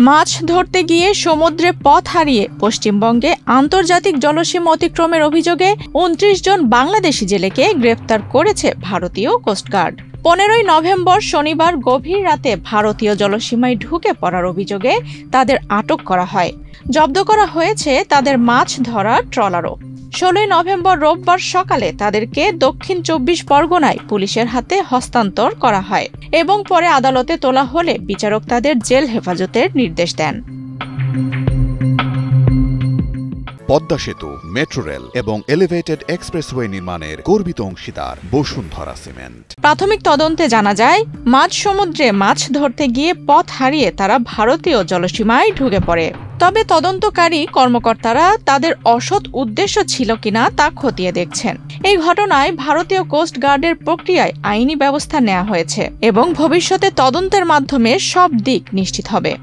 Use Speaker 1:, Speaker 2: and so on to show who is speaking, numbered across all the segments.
Speaker 1: মাছ ধরতে গিয়ে সমুদ্রে পথ হারিয়ে পশ্চিমবঙ্গে আন্তর্জাতিক জলসীমা অতিক্রমের অভিযোগে ২৯ জন বাংলাদেশি জেলেকে গ্রেফতার করেছে ভারতীয় কোস্টগার্ড। ১৫ নভেম্বর শনিবার গভীর রাতে ভারতীয় জলসীমায় ঢুকে পড়ার অভিযোগে তাদের আটক করা হয়। জব্দ করা হয়েছে তাদের মাছ ধরার ট্রলারও। ১৬ নভেম্বর রোববার সকালে তাদেরকে দক্ষিণ ২৪ পরগনায় পুলিশের হাতে হস্তান্তর করা হয় এবং পরে আদালতে তোলা হলে বিচারক তাদের জেল হেফাজতের নির্দেশ দেন।
Speaker 2: পদ্মা সেতু, মেট্রো রেল এবং এলিভেটেড এক্সপ্রেসওয়ে নির্মাণের গর্বিত অংশীদার বসুন্ধরা সিমেন্ট।
Speaker 1: প্রাথমিক তদন্তে জানা যায়, মাঝ সমুদ্রে মাছ ধরতে গিয়ে পথ হারিয়ে তারা ভারতীয় জলসীমায় ঢুকে পড়ে। তবে তদন্তকারী কর্মকর্তারা তাদের অসৎ উদ্দেশ্য ছিল কিনা তা খতিয়ে দেখছেন। এই ঘটনায় ভারতীয় কোস্ট গার্ডের প্রক্রিয়ায় আইনি ব্যবস্থা নেওয়া হয়েছে এবং ভবিষ্যতে তদন্তের মাধ্যমে সব দিক নিশ্চিত হবে।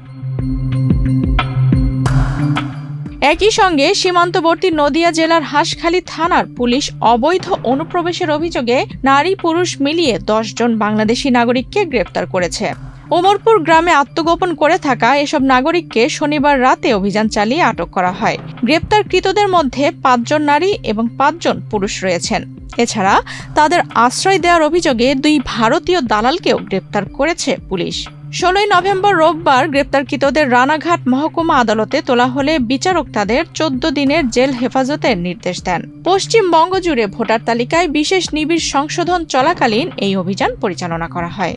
Speaker 1: একই সঙ্গে সীমান্তবর্তী নদিয়া জেলার হাঁসখালী থানার পুলিশ অবৈধ অনুপ্রবেশের অভিযোগে নারী পুরুষ মিলিয়ে ১০ জন বাংলাদেশি নাগরিককে গ্রেফতার করেছে। ওমরপুর গ্রামে আত্মগোপন করে থাকা এসব নাগরিককে শনিবার রাতে অভিযান চালিয়ে আটক করা হয়। গ্রেপ্তারকৃতদের মধ্যে ৫ জন নারী এবং ৫ জন পুরুষ রয়েছেন। এছাড়া তাদের আশ্রয় দেওয়ার অভিযোগে ২ ভারতীয় দালালকেও গ্রেপ্তার করেছে পুলিশ। ১৬ নভেম্বর রোববার গ্রেপ্তারকৃতদের রানাঘাট মহকুমা আদালতে তোলা হলে বিচারক তাদের ১৪ দিনের জেল হেফাজতের নির্দেশ দেন। পশ্চিমবঙ্গ জুড়ে ভোটার তালিকায় বিশেষ নিবিড় সংশোধন চলাকালীন এই অভিযান পরিচালনা করা হয়।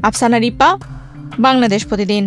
Speaker 1: আফসানা রিপা, বাংলাদেশ প্রতিদিন।